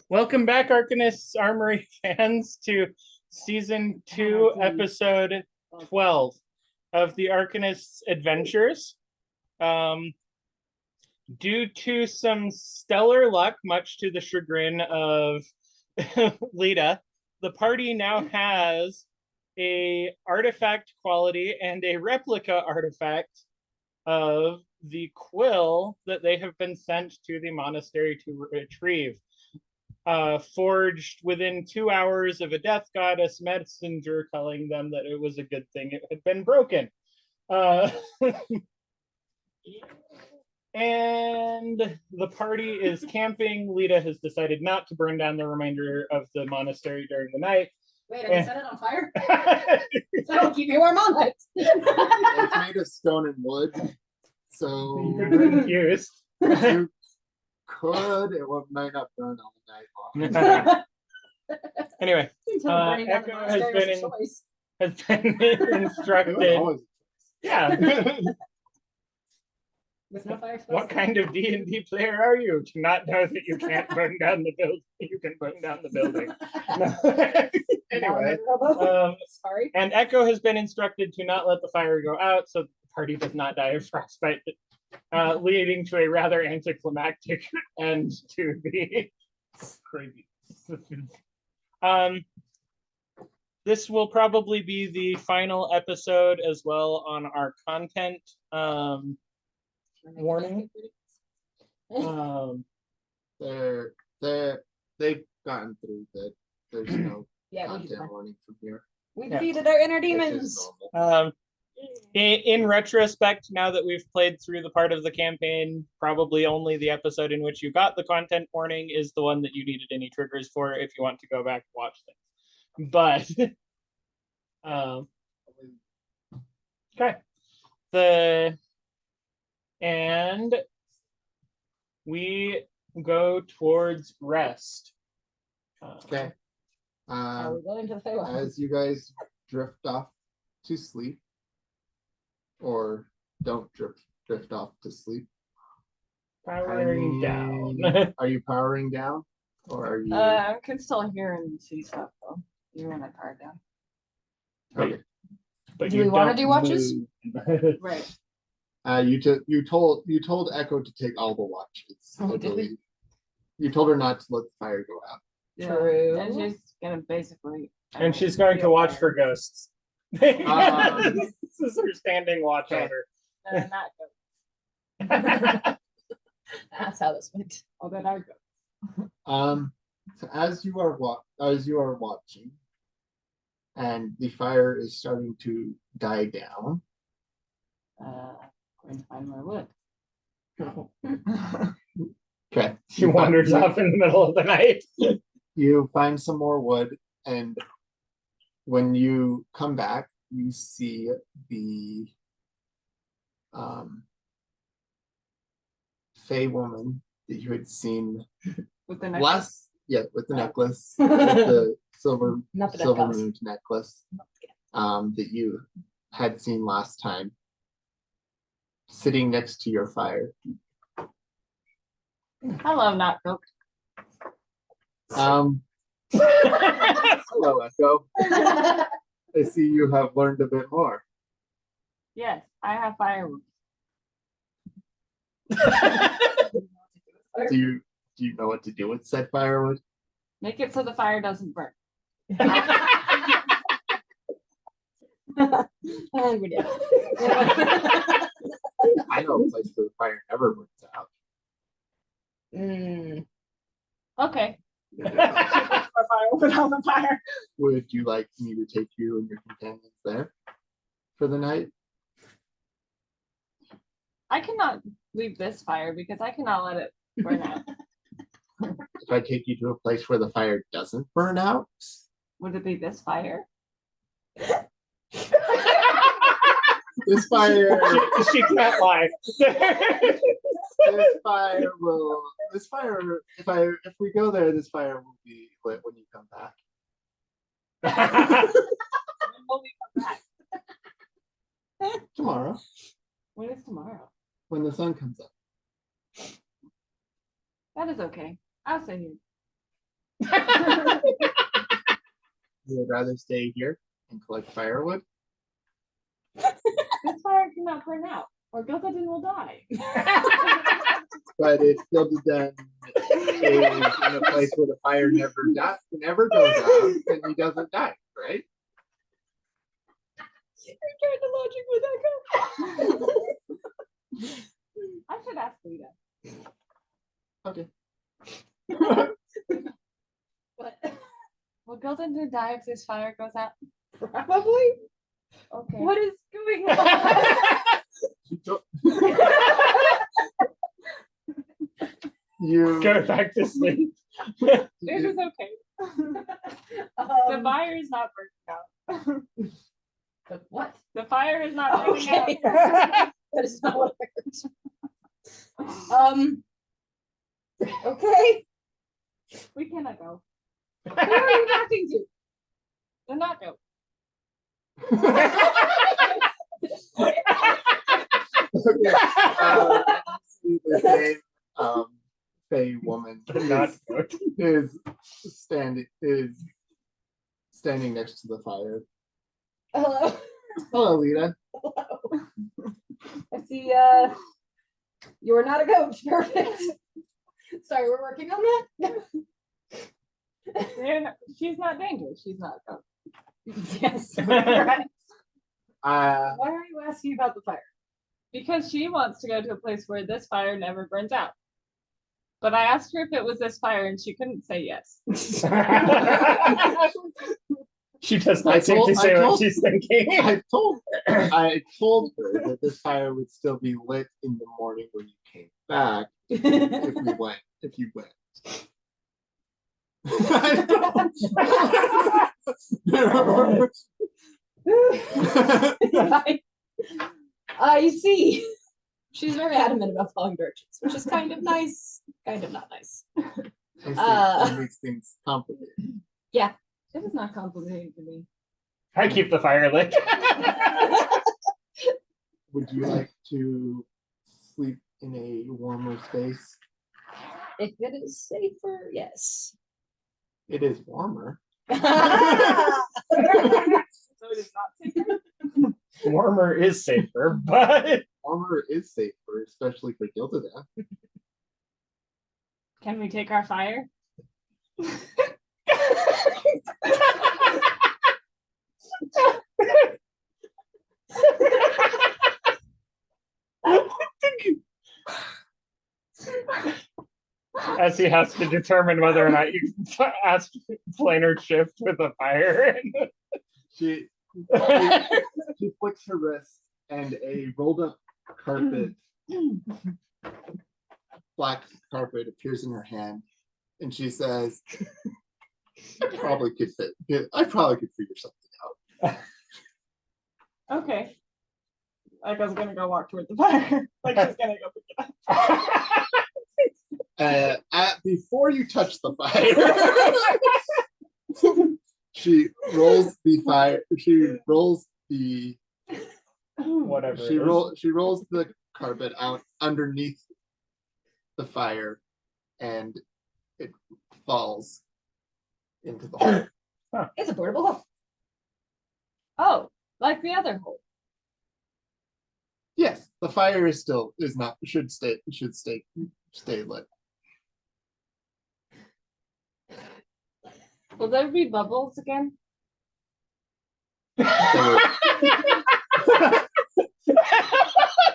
Welcome back, Arcanist's Armory fans, to Season 2, Episode 12 of the Arcanist's Adventures. Due to some stellar luck, much to the chagrin of Lita, the party now has a artifact quality and a replica artifact of the quill that they have been sent to the monastery to retrieve. Forged within 2 hours of a death goddess messenger telling them that it was a good thing it had been broken. And the party is camping. Lita has decided not to burn down the remainder of the monastery during the night. Wait, I set it on fire? That'll keep me warm all night. It's made of stone and wood, so you could refuse. You could. It might not burn all night long. Anyway, Echo has been instructed. Yeah. With no fire What kind of D&D player are you to not know that you can't burn down the building? You can burn down the building. Anyway, sorry. And Echo has been instructed to not let the fire go out so the party does not die of frostbite, leading to a rather anticlimactic end to the crazy. This will probably be the final episode as well on our content warning. They've gotten through that. There's no content warning from here. We defeated our inner demons. In retrospect, now that we've played through the part of the campaign, probably only the episode in which you got the content warning is the one that you needed any triggers for if you want to go back and watch things. But okay. And we go towards rest. Okay. Are we going to the Feywild? As you guys drift off to sleep, or don't drift off to sleep. Powering down. Are you powering down? Or are you I can still hear and see stuff though. Even when I power down. okay. But do we want to do watches? Right. You told Echo to take all the watches. Oh, I did we? believe. You told her not to let the fire go out. Yeah. True. And she's gonna basically. And she's going to watch for ghosts. This is her standing watch order. Not go. That's how this went. Oh, then I go. So as you are watching, and the fire is starting to die down. Going to find my wood. Okay. She wanders off in the middle of the night. You find some more wood, and when you come back, you see the Fey woman that you had seen With the necklace. with the necklace, with the silver necklace. moon necklace that you had seen last time, sitting next to your fire. Hello, not cooked. Hello, Echo. I see you have learned a bit more. Yes, I have firewood. Do you know what to do with said firewood? Make it so the fire doesn't burn. And we did. I know a place where the fire never burns out. Okay. Firewood on the fire. Would you like me to take you and your companions there for the night? I cannot leave this fire because I cannot let it burn out. If I take you to a place where the fire doesn't burn out? Would it be this fire? This fire. She can't lie. This fire. If we go there, this fire will be lit when you come back. When will we come back? Tomorrow, When is tomorrow? when the sun comes up. That is okay. I'll stay here. You would rather stay here and collect firewood? This fire cannot burn out, or Gilgaden will die. But if Gilgaden is in a place where the fire never goes out, then he doesn't die, right? You're trying to logic with Echo. I should ask Lita. Okay. What? Will Gilgaden die if this fire goes out? Probably. Okay. What is going on? You Go back to sleep. It is okay. The Um, fire is not burning out. the what? The fire is not burning Okay. out. That is not what I heard. Okay. We cannot go. Who are you talking to? Do not go. okay. The same Fey woman Not good. is standing next to the fire. Hello. Hello, Lita. Hello. I see you're not a coach. Perfect. Sorry, we're working on that. She's not dangerous. She's not a ghost. Yes. Right. Uh, Why are you asking about the fire? Because she wants to go to a place where this fire never burns out. But I asked her if it was this fire and she couldn't say yes. She does I not seem told- to say I what told- she's thinking. I told her that this fire would still be lit in the morning when you came back if you went. I see. She's very adamant about following directions, which is kind of nice, kind of not nice. It makes things complicated. It is not complicated to me. I keep the fire lit. Would you like to sleep in a warmer space? If it is safer, yes. It is warmer. So it is not safe. Warmer is safer, but Warmer is safer, especially for Gilgaden. Can we take our fire? as he has to determine whether or not you can ask planar shift with a fire. She flicks her wrist and a rolled up carpet, black carpet appears in her hand, and she says, I probably could figure something out. Okay. Like I was gonna go walk toward the fire. Like she's gonna go pick it up. Before you touch the fire, she rolls the fire. She rolls the Whatever. she rolls the carpet out underneath the fire, and it falls into the hole. It's a portable hole. Oh, like the other hole. Yes, the fire should stay lit. Will there be bubbles again?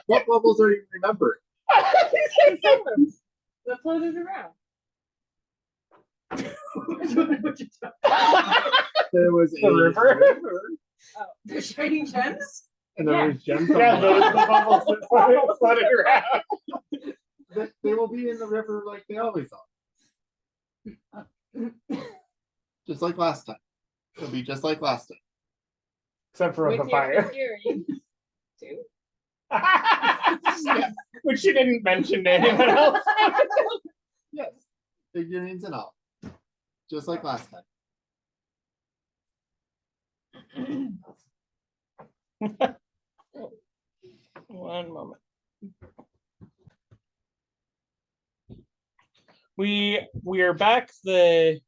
What bubbles are you remembering? That floated around. There was The river? They're shining gems? and there Yeah. was gems on Yeah, the the bubbles that floated around. They will be in the river like they always are. Just like last time. It'll be just like last time. Except for With the your fire. figurines, too. Which she didn't mention to anyone else. Yes. Figurines and all. Just like last time. One moment. We are back. The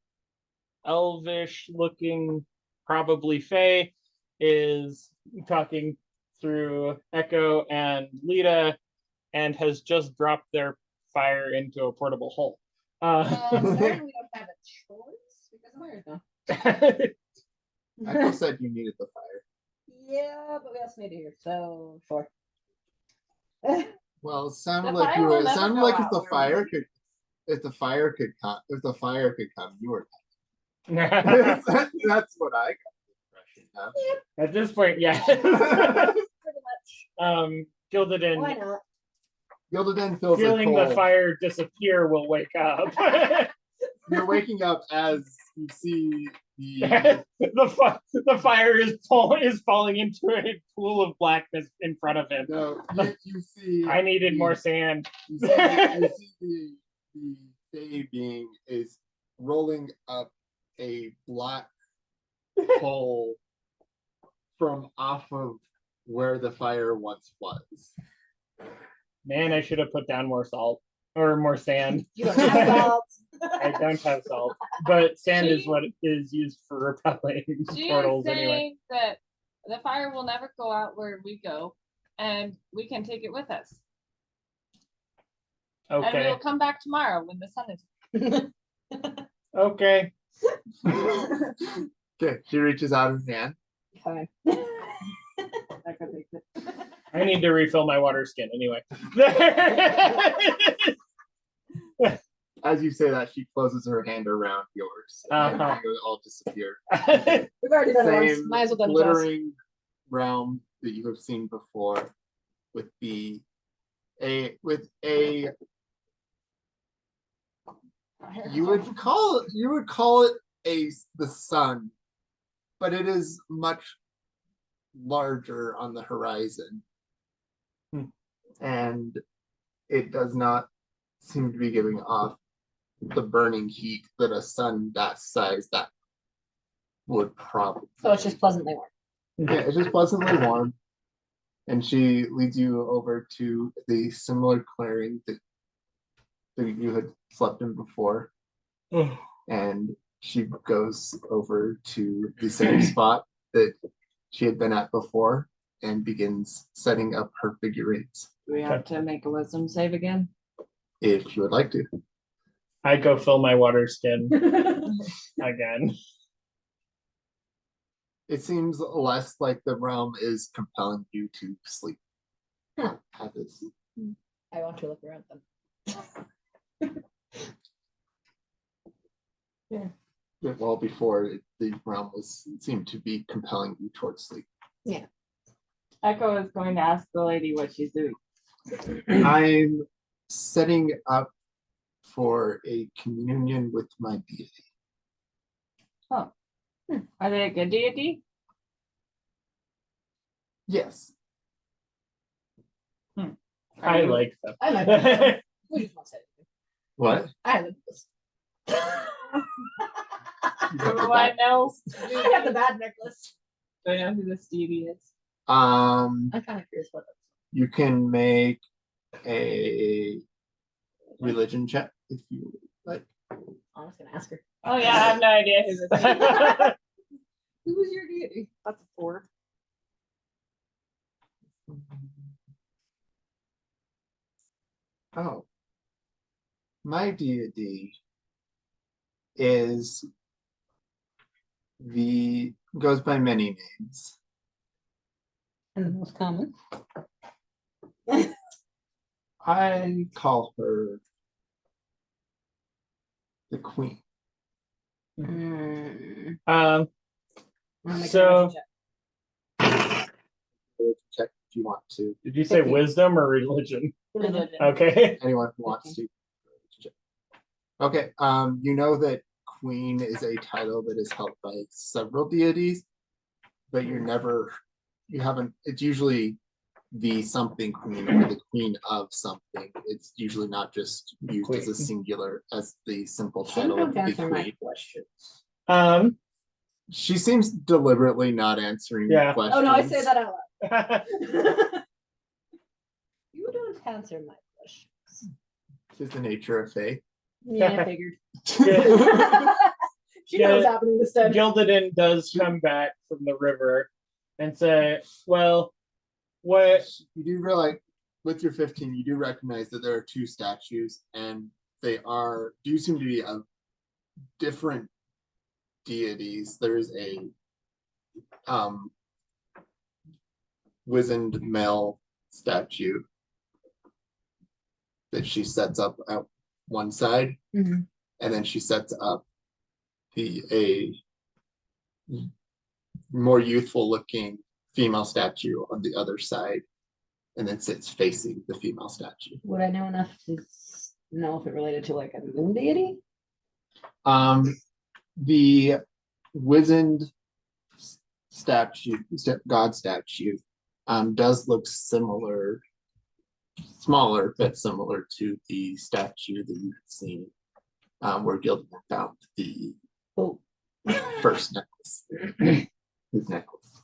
elvish looking, probably Fae, is talking through Echo and Lita and has just dropped their fire into a portable hole. Apparently we don't have a choice because the fire's gone. Echo said you needed the fire. Yeah, but we also made it here, so sure. Well, it sounded The like fire you will were. It never sounded go like out where if the fire could come, you were. At That's what I got the impression this point, yeah. Pretty much. Gildaden, Why not? of. Gildaden feels a feeling the cold. fire disappear, will wake up. You're waking up as you see the. The fire is falling into a pool of blackness in front of him. No, you see. I needed more sand. You see the Fey being is rolling up a black hole from off of where the fire once was. Man, I should have put down more salt or more sand. You don't have salt. I don't have salt, but sand is She- what is used for repelling She is portals saying anyway. that the fire will never go out where we go, and we can take it with us. And we Okay. will come back tomorrow when the sun is. Okay. Okay, she reaches out her hand. Okay. I could take it. I need to refill my water skin anyway. As you say that, she closes her hand around yours, and Uh-huh. you all disappear. We've already done it once. Same Might as well done it twice. glittering realm that you have seen before, with a you would call it the sun, but it is much larger on the horizon, and it does not seem to be giving off the burning heat that a sun that size that would probably. So it's just pleasantly warm. Yeah, it's just pleasantly warm. And she leads you over to the similar clearing that you had slept in before. And she goes over to the same spot that she had been at before and begins setting up her figure eights. Do we have to make a wisdom save again? If you would like to. I go fill my water skin again. It seems less like the realm is compelling you to sleep. Huh. At this. I want to look around them. Yeah, well, before the realm seemed to be compelling you towards sleep. Echo is going to ask the lady what she's doing. I'm setting up for a communion with my deity. Are they a good deity? Yes. I like them. I like them. We just won't say anything. What? I like this. Do I know? I have the bad necklace. Do I know who this deity is? Um, I'm kind of curious what that's. you can make a religion check if you like. I'm just gonna ask her. Oh yeah, I have no idea who this is. Who was your deity? That's a 4. Oh, my deity is goes by many names. And the most common. I call her the queen. Mm, Um, I'll make a So- religion check. Religion check if you want to. did you say wisdom or religion? Religion. Okay. Anyone who wants to. Okay. You know that queen is a title that is held by several deities, but you haven't. It's usually the something queen or the queen of something. It's usually not just used as a Queen. singular as the simple You title of don't the answer my queen. questions. She seems deliberately not answering Yeah. questions. Oh no, I say that out Um, loud. You don't answer my questions. This is the nature of Faye. Yeah, I figured. She knows what's happening instead. Gildaden does come back from the river and say, well, what You do realize with your 15, you do recognize that there are two statues, and they do seem to be of different deities. There's a wizened male statue that she sets up at one side, Mhm. and then she sets up a more youthful looking female statue on the other side, and then sits facing the female statue. Would I know enough to know if it related to like a moon deity? The wizened god statue, does look similar, smaller, but similar to the statue that you had seen, where Gildan found the Oh, first necklace, his necklace.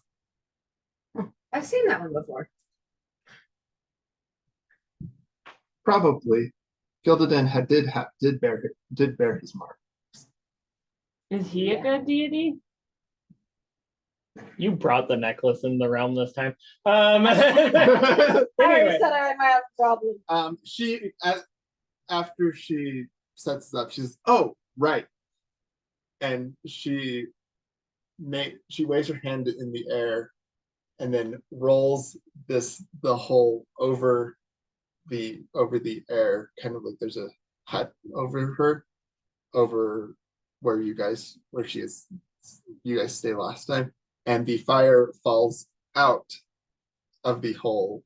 I've seen that one before. Probably, Gildan did bear his mark. Is he a good deity? you brought the necklace in the realm this time. I already Anyway, said I might have a problem. She after she sets it up, she's, oh right, and she waves her hand in the air, and then rolls the whole over the air, kind of like there's a hut over her, over where you guys stay last time, and the fire falls out of the hole,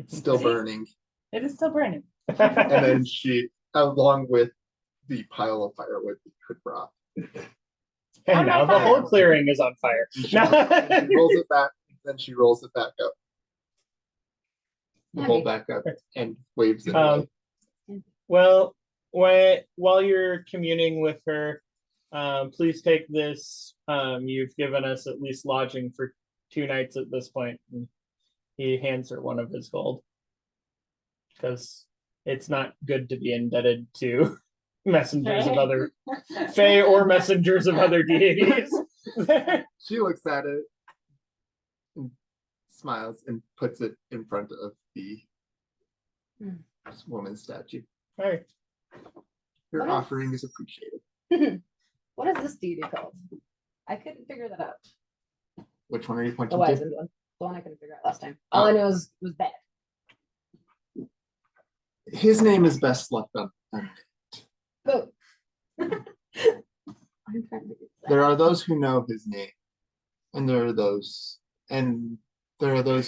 still See? burning, It is still burning. and then she, along with the pile of firewood that you had brought, and now the whole clearing is on fire. she rolls it back, then she rolls it back up, the pole back up, and waves it away. Well, while you're communing with her, please take this. You've given us at least lodging for 2 nights at this point. And he hands her one of his gold, because it's not good to be indebted to messengers of other fae or messengers of other deities. She looks at it and smiles and puts it in front of the woman's statue. All right. Your What is- offering is appreciated. What is this deity called? I couldn't figure that out. Which one are you The pointing wizened to? one. The one I couldn't figure out last time. All I knew was bad. His name is best left unnamed. Go. I'm trying to figure this out. There are those who know his name, and there are those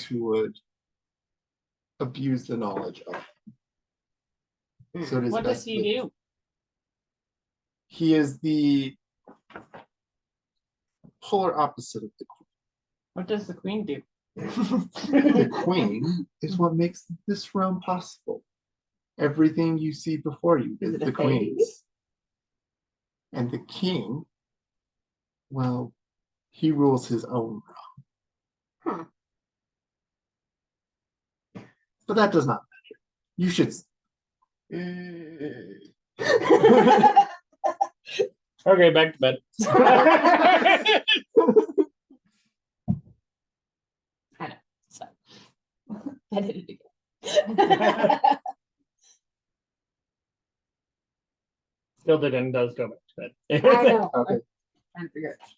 who would abuse the knowledge of him. So it is What does best he that- do? He is the polar opposite of the What does the queen do? queen. The queen is what makes this realm possible. Everything you see before you Is is it a the fairy? queen's. And the king, well, he rules his own realm. But that does not matter. You should. Mm. Okay, back to bed. I know. So I did it again. Gildaden does go back to bed. I know. Okay. I'm trying to figure out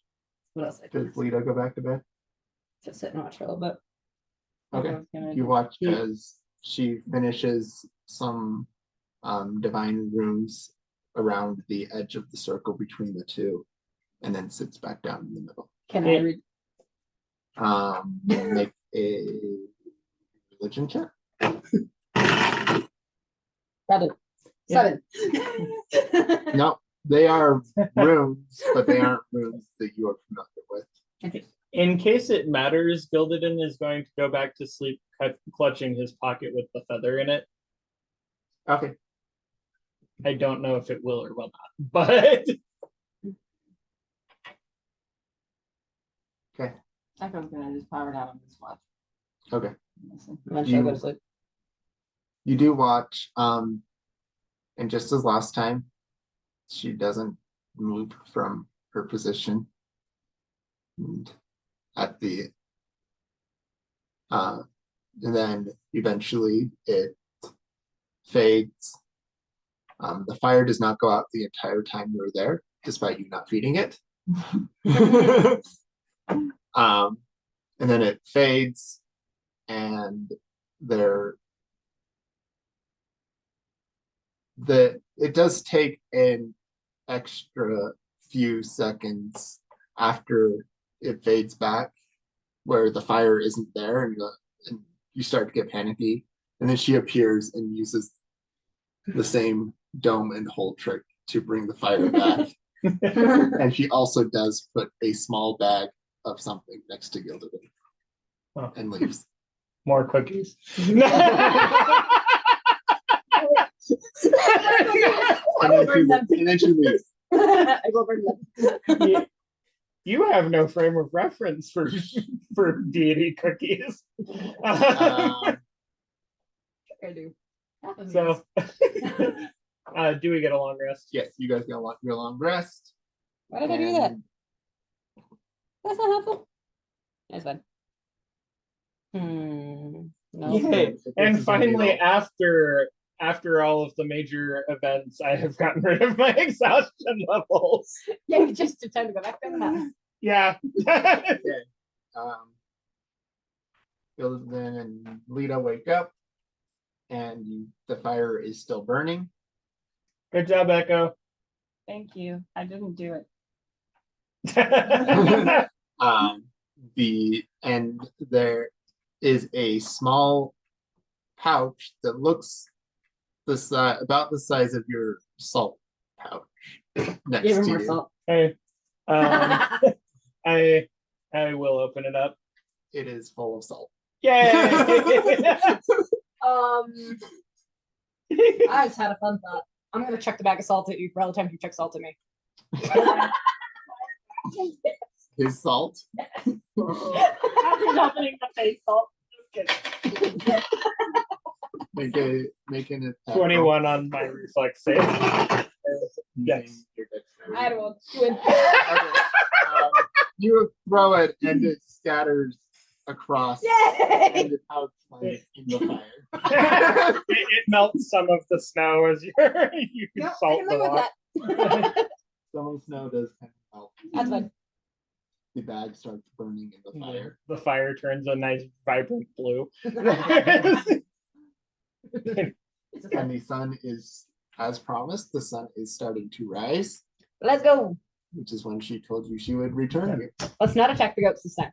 what else I Does did. Lita go back to bed? Just sit and watch for a little bit. Okay. I was gonna You do- watch as she finishes some divine runes around the edge of the circle between the two, and then sits back down in the middle. Can I read? Make a religion check. Rather. Yeah. 7. No, they are runes, but they aren't runes that you are familiar with. In case it matters, Gildaden is going to go back to sleep, clutching his pocket with the feather in it. Okay. I don't know if it will or will not, but Okay. I was gonna just power down on this watch. Okay. Listen. Eventually I'll go to sleep. You do watch, and just as last time, she doesn't move from her position. And at the and then eventually it fades. The fire does not go out the entire time you were there, despite you not feeding it. And then it fades, and it does take an extra few seconds after it fades back, where the fire isn't there, and you start to get panicky. And then she appears and uses the same dome and hole trick to bring the fire back. And she also does put a small bag of something next to Gildavid and leaves. More cookies. And then she leaves. I go burn them. You have no frame of reference for deity cookies. I do. So, do we get a long rest? Yes, you guys got your long rest. Why did I do that? That's not helpful. That's fine. No. Yay. And finally, after all of the major events, I have gotten rid of my exhaustion levels. Yeah, you just had time to go back down the house. Yeah. Okay. Gildavid and Lita wake up, and the fire is still burning. Good job, Echo. Thank you. I didn't do it. And there is a small pouch that looks about the size of your salt pouch next Give him to more you. salt. Hey, I will open it up. It is full of salt. Yay! I just had a fun thought. I'm gonna chuck the bag of salt at you for all the times you chuck salt at me. His salt. After opening the face salt. Just kidding. Make an attack 21 on my reflex save. Yes. I don't do it. Okay. You throw it and it scatters across, Yay! and the pouch lands in the fire. It melts some of the snow as you Yep, I salt can the live water. with that. Some of the snow does kind of melt. That's fine. The bag starts burning in the fire. The fire turns a nice vibrant blue. And the sun is, as promised, the sun is starting to rise, Let's go. which is when she told you she would return you. Let's not attack the goats this time.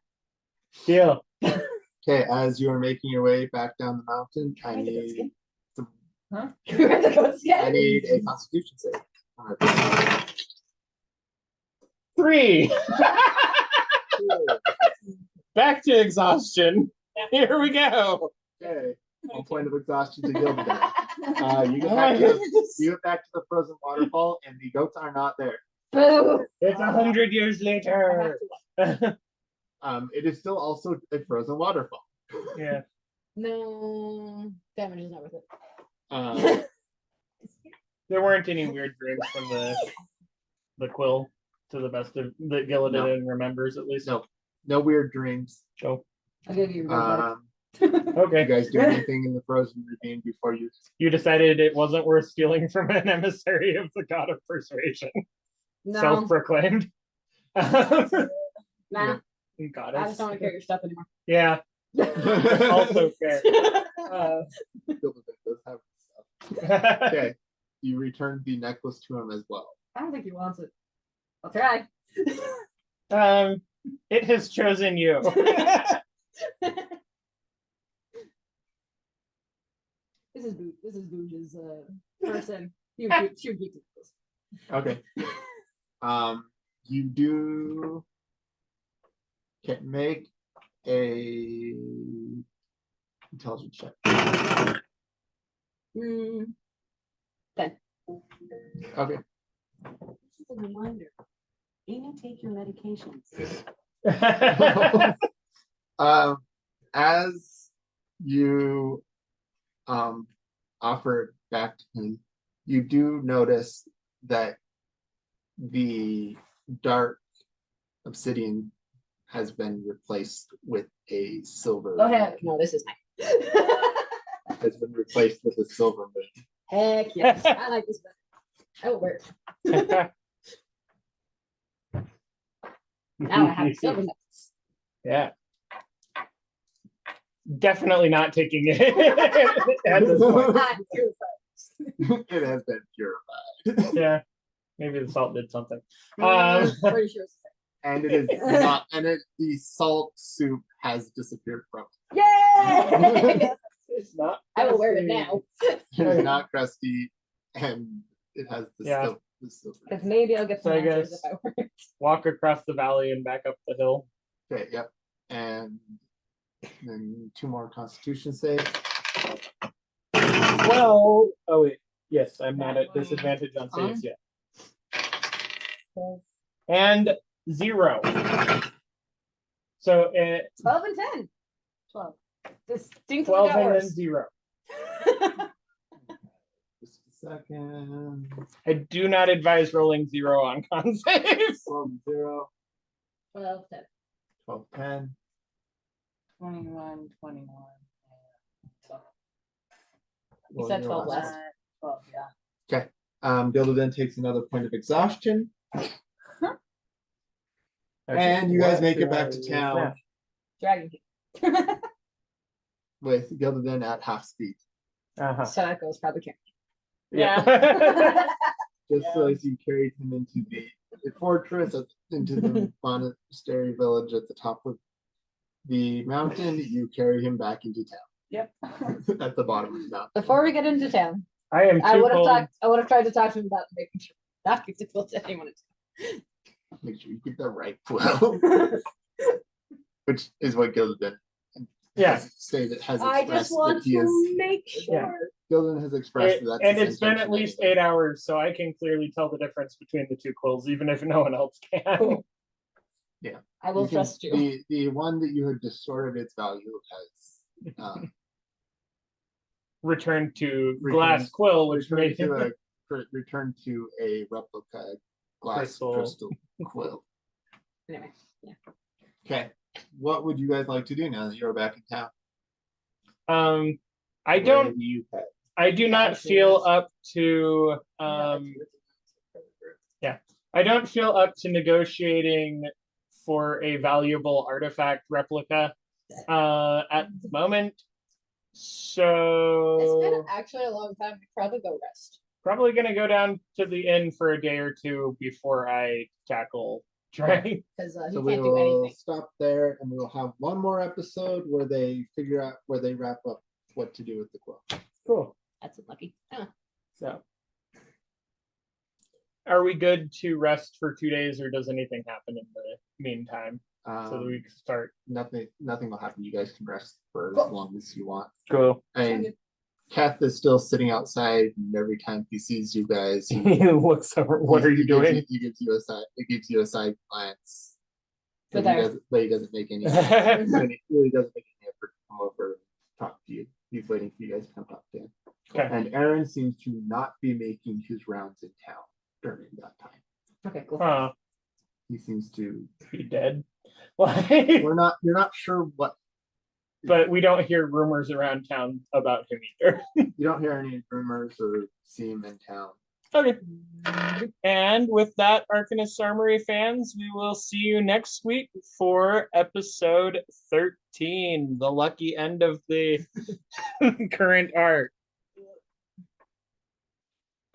Deal. Okay, as you are making your way back down the mountain, I Can I get need skin? Huh? You read the goat skin? I need a constitution save. 3. Back to exhaustion. Here we go. Okay, 1 point of exhaustion to Gildavid. You get back to the frozen waterfall, and the goats are not there. Boo. It's 100 years later. It is still also a frozen waterfall. Yeah. No, damage is not worth it. Um, There weren't any weird dreams from the quill, to the best of that Gillidan remembers, at least. no weird dreams. So I'll give you your goat back. You okay. guys do anything in the frozen ravine before you? You decided it wasn't worth stealing from an emissary of the god of persuasion. No, Self-proclaimed. nah. Goddess. I just don't want to carry your stuff anymore. Yeah. Also fair. Gildavid does have stuff. Okay, you return the necklace to him as well. I don't think he wants it. I'll try. It has chosen you. This is Booge's person. She would keep this. Okay. You do can make a intelligence check. 10. Okay. This is a reminder. Amy, take your medications. As you offer it back to him, you do notice that the dark obsidian has been replaced with a silver. Oh heck, no, this is mine. Has been replaced with a silver moon. Heck yes, I like this better. I will wear it. Now I have silver nuts. Yeah. Definitely not taking it at this point. I'm terrified. It has been purified. Yeah. Maybe the salt did something. Pretty sure it's And it is not, the salt soup has disappeared from the same. Yay! It's not. I will wear it now. it. It is not crusty, and it has the Yeah. silver. Because maybe I'll get So some I answers guess- if I wear it. Walk across the valley and back up the hill. Okay, yep. And then 2 more constitution saves. Well, oh wait. Yes, I'm not at disadvantage on saves yet. And 0. So 12 and 10. 12. Distinctly 12 got and then worse. 0. Just a second. I do not advise rolling 0 on con saves. 12, 0, 12, 10. 12, 10. 21, 21. You said 12 last less. one. 12, yeah. Gilda then takes another point of exhaustion. And you guys make it back to town Dragon King. with Gilda then at half speed. Uh-huh. So that goes probably carry. Yeah. Just so as you carried him into the fortress, into the monastery village at the top of the mountain, you carry him back into Yep. town at the bottom of the mountain. Before we get into town, I am I too would have cold. talked. I would have tried to talk to him about making sure not give the quilt to anyone. Make sure you get the right quill, which is what Gilda did. Yeah. Say that has I expressed just want that he is. to make sure. Yeah. Gildan has expressed that. And his it's been at intention least anyway. 8 hours, so I can clearly tell the difference between the 2 quills, even if no one else can. Cool. I will You can- trust you. The one that you had distorted its value has Return to Return- glass quill, which returned made to him return to a replica glass Crystal. crystal quill. Anyway, Okay, what would you guys like to do now that you're back in town? I Where don't do you head? I do not feel up to I don't feel up to negotiating for a valuable artifact replica at the moment. it's been So actually a long time. We probably go rest. probably gonna go down to the inn for a day or 2 before I tackle trying. Because So he we can't do will anything. stop there, and we will have one more episode where they figure out where they wrap up what to do with the quill. Cool. That's unlucky. Huh. So are we good to rest for 2 days, or does anything happen in the meantime? So that we can start. Nothing will happen. You guys can rest for as Cool. long as you want. Cool. And Kath is still sitting outside, and every time he sees you guys, He looks over. What are you doing? He gives you a side. He gives you a side glance. But But he doesn't make any. And he really doesn't make any effort to come over and talk to you. He's waiting for you guys to come talk to him. Okay. And Aaron seems to not be making his rounds in town during that time. Okay, cool. Huh? He seems to. He dead? Like, You're not sure what. but we don't hear rumors around town about him either. You don't hear any rumors or see him in town. Okay. And with that, Arcanist Armory fans, we will see you next week for episode 13, the lucky end of the current arc.